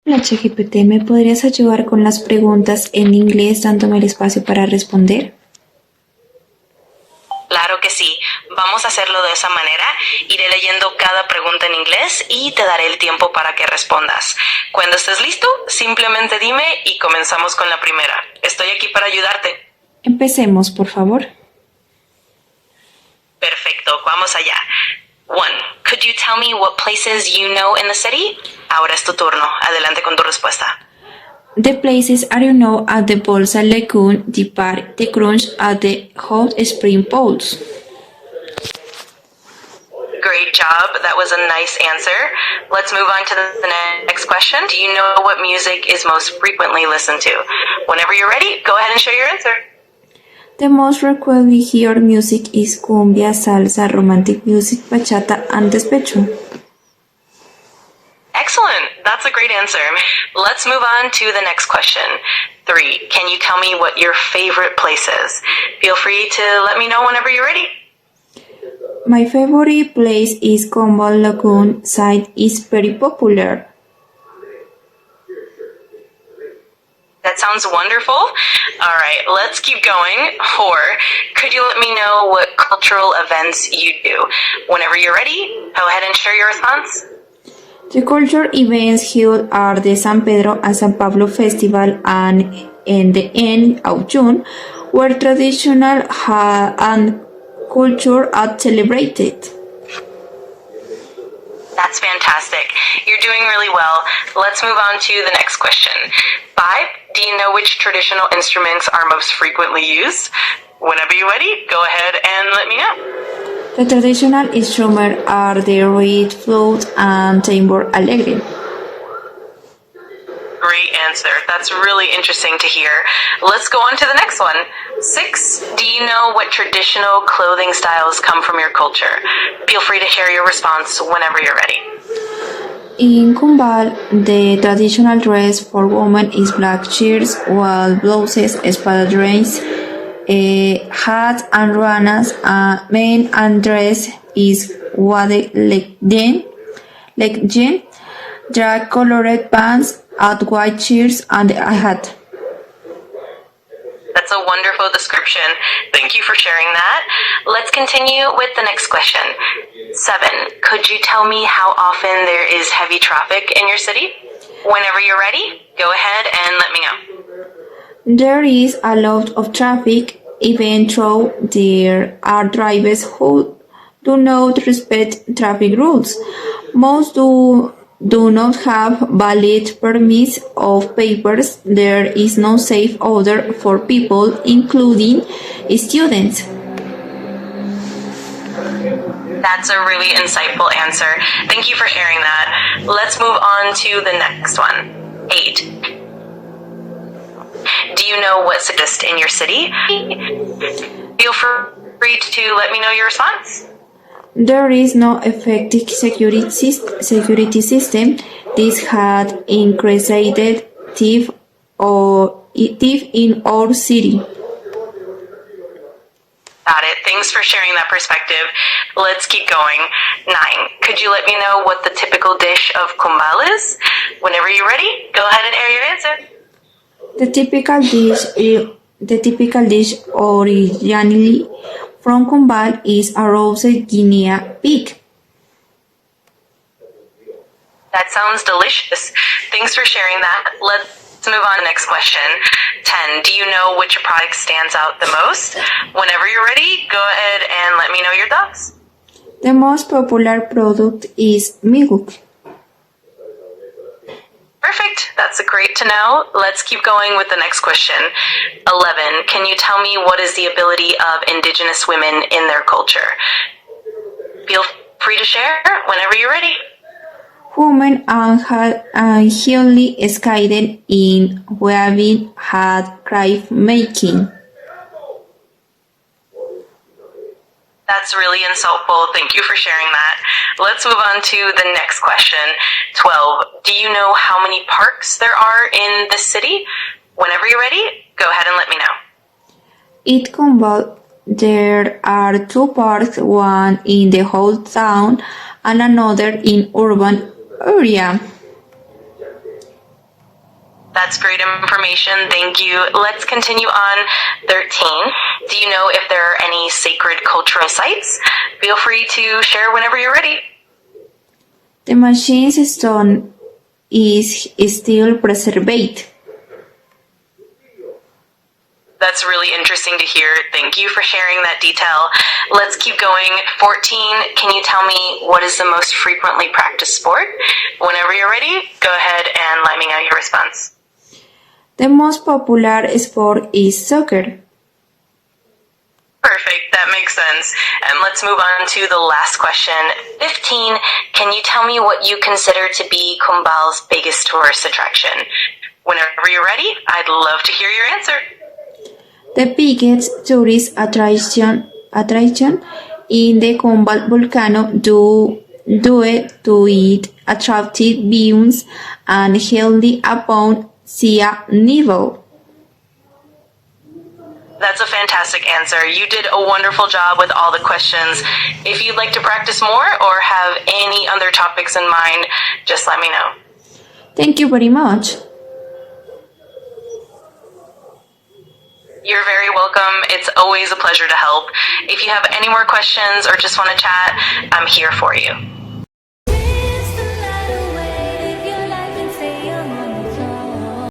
Hola ChatGPT, ¿me podrías ayudar con las preguntas en inglés dándome el espacio para responder? Claro que sí, vamos a hacerlo de esa manera. Iré leyendo cada pregunta en inglés y te daré el tiempo para que respondas. Cuando estés listo, simplemente dime y comenzamos con la primera. Estoy aquí para ayudarte. Empecemos, por favor. Perfecto, vamos allá. 1. Could you tell me what places you know in the city? Ahora es tu turno. Adelante con tu respuesta. The places are known at the Bolsa Lagoon, the Park, the Crunch, at the Hot Spring Pools. Great job. That was a nice answer. Let's move on to the next question. Do you know what music is most frequently listened to? Whenever you're ready, go ahead and share your answer. The most frequently heard music is cumbia, salsa, romantic music, bachata, and despecho. Excellent. That's a great answer. Let's move on to the next question. 3. Can you tell me what your favorite place is? Feel free to let me know whenever you're ready. My favorite place is Combal Lagoon. Site is very popular. That sounds wonderful. All right, let's keep going. 4. Could you let me know what cultural events you do? Whenever you're ready, go ahead and share your response. The cultural events held are the San Pedro and San Pablo Festival and in the end of June, where traditional and culture are celebrated. That's fantastic. You're doing really well. Let's move on to the next question. 5. Do you know which traditional instruments are most frequently used? Whenever you're ready, go ahead and let me know. The traditional instruments are the reed, flute, and tambor alegre. Great answer. That's really interesting to hear. Let's go on to the next one. 6. Do you know what traditional clothing styles come from your culture? Feel free to share your response whenever you're ready. In Kumbal, the traditional dress for women is black shirts, while blouses, espadrilles, hats and ruanas. Men and dress is wade legend, dark colored pants, white shirts, and a hat. That's a wonderful description. Thank you for sharing that. Let's continue with the next question. 7. Could you tell me how often there is heavy traffic in your city? Whenever you're ready, go ahead and let me know. There is a lot of traffic, even though there are drivers who do not respect traffic rules. Most do not have valid permits or papers. There is no safe order for people, including students. That's a really insightful answer. Thank you for sharing that. Let's move on to the next one. 8. Do you know what's exist in your city? Feel free to let me know your response. There is no effective security system. This had increased theft in our city. Got it. Thanks for sharing that perspective. Let's keep going. 9. Could you let me know what the typical dish of Kumbal is? Whenever you're ready, go ahead and air your answer. The typical dish originally from Kumbal is a roasted guinea pig. That sounds delicious. Thanks for sharing that. Let's move on to the next question. 10. Do you know which product stands out the most? Whenever you're ready, go ahead and let me know your thoughts. The most popular product is milk. Perfect. That's great to know. Let's keep going with the next question. 11. Can you tell me what is the ability of indigenous women in their culture? Feel free to share whenever you're ready. Women are highly skilled in weaving and craft making. That's really insightful. Thank you for sharing that. Let's move on to the next question. 12. Do you know how many parks there are in the city? Whenever you're ready, go ahead and let me know. In Kumbal, there are 2 parks, one in the whole town and another in urban area. That's great information. Thank you. Let's continue on 13. Do you know if there are any sacred cultural sites? Feel free to share whenever you're ready. The machine's stone is still preserved. That's really interesting to hear. Thank you for sharing that detail. Let's keep going. 14. Can you tell me what is the most frequently practiced sport? Whenever you're ready, go ahead and let me know your response. The most popular sport is soccer. Perfect, that makes sense. And let's move on to the last question. 15, can you tell me what you consider to be Kumbal's biggest tourist attraction? Whenever you're ready, I'd love to hear your answer. The biggest tourist attraction in the Kumbal volcano due to its attractive views and healthy upon sea level. That's a fantastic answer. You did a wonderful job with all the questions. If you'd like to practice more or have any other topics in mind, just let me know. Thank you very much. You're very welcome. It's always a pleasure to help. If you have any more questions or just want to chat, I'm here for you.